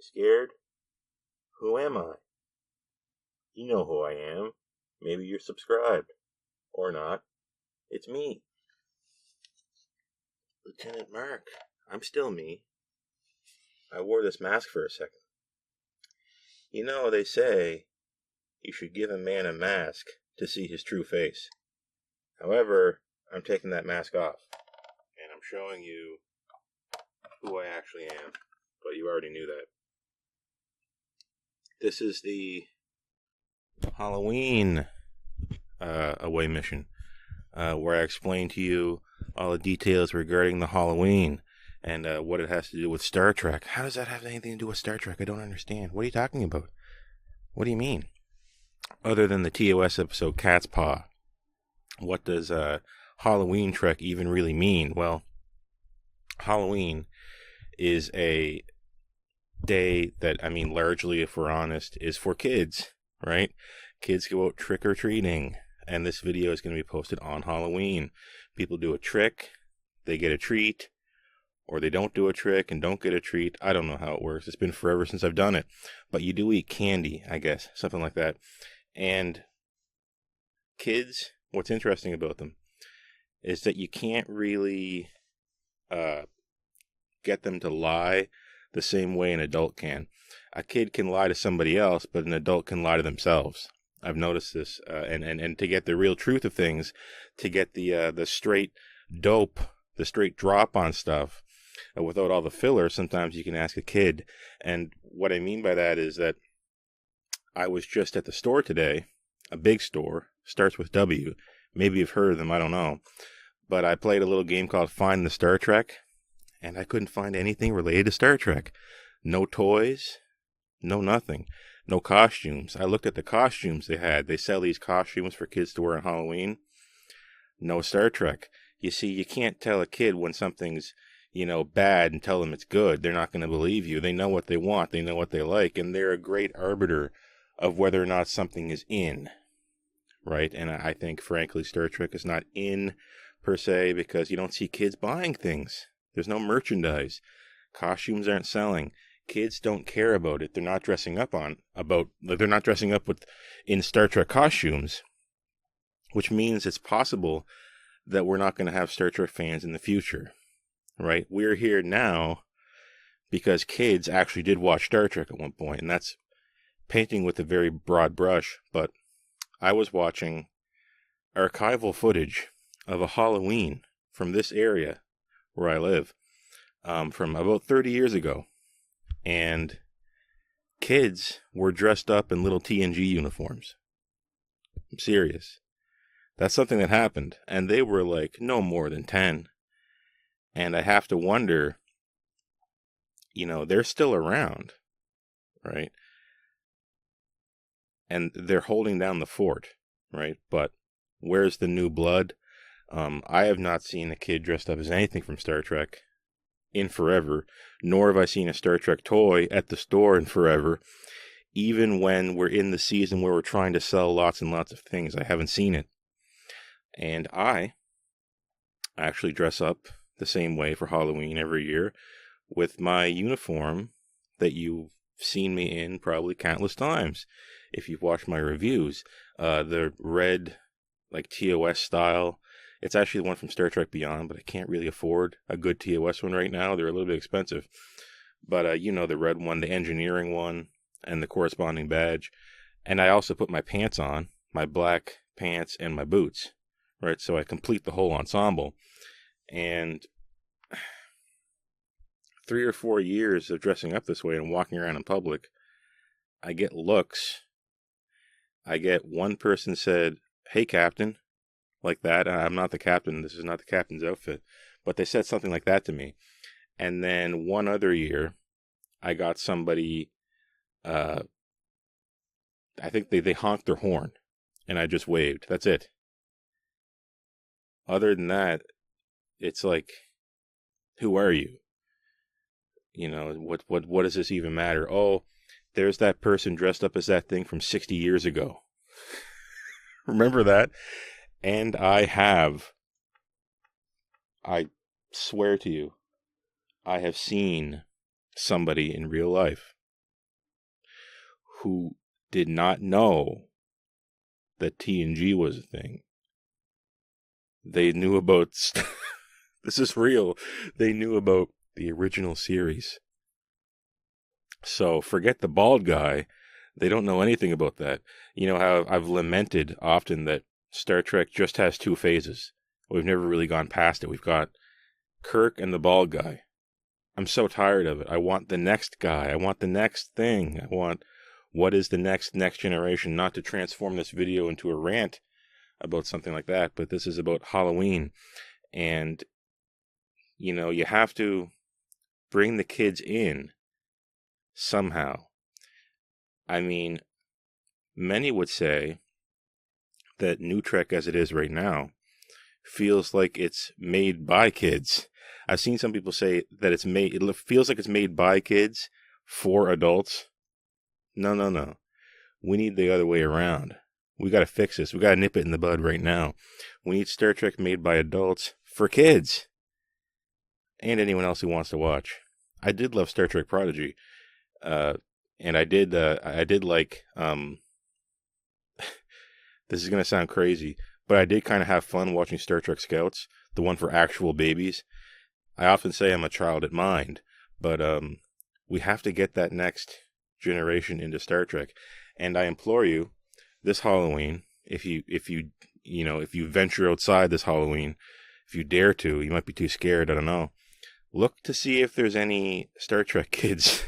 Scared? Who am I? You know who I am. Maybe you're subscribed. Or not. It's me. Lieutenant Mark. I'm still me. I wore this mask for a second. You know, they say you should give a man a mask to see his true face. However, I'm taking that mask off. And I'm showing you who I actually am. But you already knew that. This is the Halloween away mission, where I explain to you all the details regarding the Halloween and what it has to do with Star Trek. How does that have anything to do with Star Trek? I don't understand. What are you talking about? What do you mean? Other than the TOS episode Cat's Paw, what does Halloween Trek even really mean? Well, Halloween is a day that, largely, if we're honest, is for kids, right? Kids go out trick-or-treating, and this video is going to be posted on Halloween. People do a trick, they get a treat, or they don't do a trick and don't get a treat. I don't know how it works. It's been forever since I've done it. But you do eat candy, I guess, something like that. And kids, what's interesting about them is that you can't really get them to lie the same way an adult can. A kid can lie to somebody else, but an adult can lie to themselves. I've noticed this, and to get the real truth of things, to get the straight dope, the straight drop on stuff, without all the filler, sometimes you can ask a kid. And what I mean by that is that I was just at the store today, a big store, starts with W. Maybe you've heard of them, I don't know. But I played a little game called Find the Star Trek, and I couldn't find anything related to Star Trek. No toys, no nothing. No costumes. I looked at the costumes they had. They sell these costumes for kids to wear on Halloween. No Star Trek. You see, you can't tell a kid when something's, bad and tell them it's good. They're not going to believe you. They know what they want. They know what they like. And they're a great arbiter of whether or not something is in. Right? And I think, frankly, Star Trek is not in, per se, because you don't see kids buying things. There's no merchandise. Costumes aren't selling. Kids don't care about it. They're not dressing up in Star Trek costumes, which means it's possible that we're not going to have Star Trek fans in the future, right? We're here now because kids actually did watch Star Trek at one point, and that's painting with a very broad brush, but I was watching archival footage of a Halloween from this area where I live, from about 30 years ago. And kids were dressed up in little TNG uniforms. I'm serious. That's something that happened. And they were like no more than 10. And I have to wonder, they're still around, right? And they're holding down the fort, right? But where's the new blood? I have not seen a kid dressed up as anything from Star Trek in forever, nor have I seen a Star Trek toy at the store in forever. Even when we're in the season where we're trying to sell lots and lots of things, I haven't seen it. And I actually dress up the same way for Halloween every year with my uniform that you've seen me in probably countless times if you've watched my reviews. The red, like TOS style. It's actually the one from Star Trek Beyond, but I can't really afford a good TOS one right now. They're a little bit expensive. But, the red one, the engineering one, and the corresponding badge. And I also put my pants on, my black pants and my boots, right? So I complete the whole ensemble. And 3 or 4 years of dressing up this way and walking around in public, I get looks. I get one person said, "Hey, Captain," like that. I'm not the captain. This is not the captain's outfit. But they said something like that to me. And then one other year, I got somebody, I think they honked their horn, and I just waved. That's it. Other than that, it's like, who are you? What does this even matter? Oh, there's that person dressed up as that thing from 60 years ago. Remember that? And I swear to you, I have seen somebody in real life who did not know that TNG was a thing. They knew about, this is real, they knew about the original series. So forget the bald guy. They don't know anything about that. You know how I've lamented often that Star Trek just has two phases. We've never really gone past it. We've got Kirk and the bald guy. I'm so tired of it. I want the next guy. I want the next thing. I want what is the next generation, not to transform this video into a rant about something like that, but this is about Halloween. And, you know, you have to bring the kids in somehow. I mean, many would say that New Trek as it is right now feels like it's made by kids. I've seen some people say that it feels like it's made by kids for adults. No. We need the other way around. We got to fix this. We got to nip it in the bud right now. We need Star Trek made by adults for kids and anyone else who wants to watch. I did love Star Trek Prodigy. And I did like, this is going to sound crazy, but I did kind of have fun watching Star Trek Scouts, the one for actual babies. I often say I'm a child at mind, but we have to get that next generation into Star Trek. And I implore you, this Halloween, if you venture outside this Halloween, if you dare to, you might be too scared, I don't know. Look to see if there's any Star Trek kids.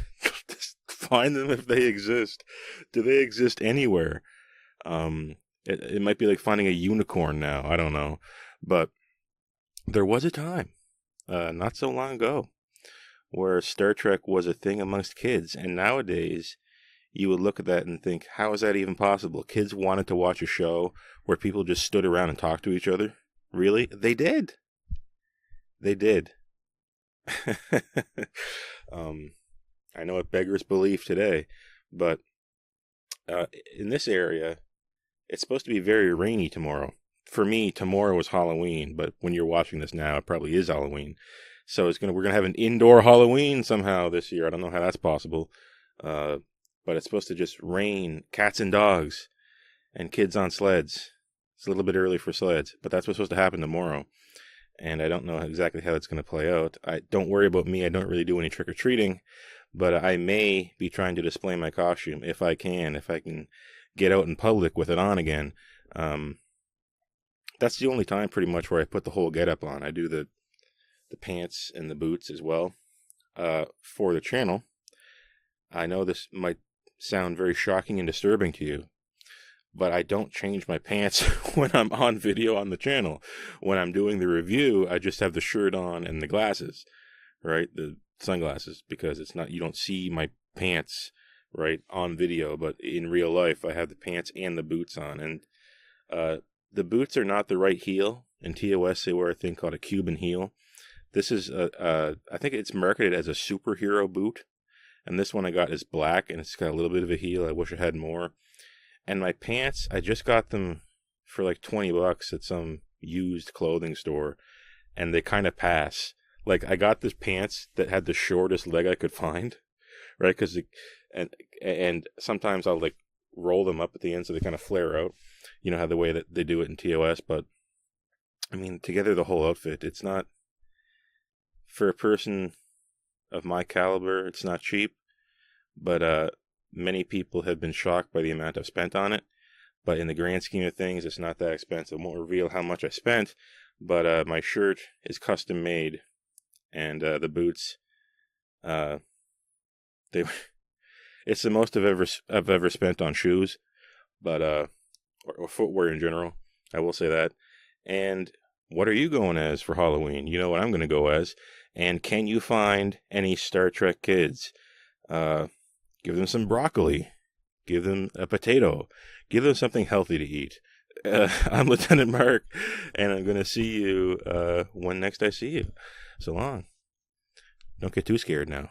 Find them if they exist. Do they exist anywhere? It might be like finding a unicorn now. I don't know. But there was a time, not so long ago, where Star Trek was a thing amongst kids. And nowadays, you would look at that and think, how is that even possible? Kids wanted to watch a show where people just stood around and talked to each other? Really? They did. They did. I know it beggars belief today, but in this area, it's supposed to be very rainy tomorrow. For me, tomorrow was Halloween, but when you're watching this now, it probably is Halloween. So we're gonna have an indoor Halloween somehow this year. I don't know how that's possible, but it's supposed to just rain, cats and dogs, and kids on sleds. It's a little bit early for sleds, but that's what's supposed to happen tomorrow. And I don't know exactly how it's going to play out. Don't worry about me. I don't really do any trick-or-treating, but I may be trying to display my costume if I can get out in public with it on again. That's the only time pretty much where I put the whole getup on. I do the pants and the boots as well for the channel. I know this might sound very shocking and disturbing to you, but I don't change my pants when I'm on video on the channel. When I'm doing the review, I just have the shirt on and the glasses, right? The sunglasses, because you don't see my pants, right, on video, but in real life, I have the pants and the boots on. And the boots are not the right heel. In TOS, they wear a thing called a Cuban heel. This is, I think it's marketed as a superhero boot. And this one I got is black, and it's got a little bit of a heel. I wish I had more. And my pants, I just got them for like $20 at some used clothing store, and they kind of pass. Like, I got this pants that had the shortest leg I could find, right? And sometimes I'll like roll them up at the end so they kind of flare out. You know how the way that they do it in TOS, but I mean, together the whole outfit, it's not, for a person of my caliber, it's not cheap, but many people have been shocked by the amount I've spent on it. But in the grand scheme of things, it's not that expensive. I won't reveal how much I spent, but my shirt is custom made, and the boots, it's the most I've ever spent on shoes, but or footwear in general. I will say that. And what are you going as for Halloween? You know what I'm going to go as. And can you find any Star Trek kids? Give them some broccoli. Give them a potato. Give them something healthy to eat. I'm Lieutenant Mark, and I'm going to see you when next I see you. So long. Don't get too scared now.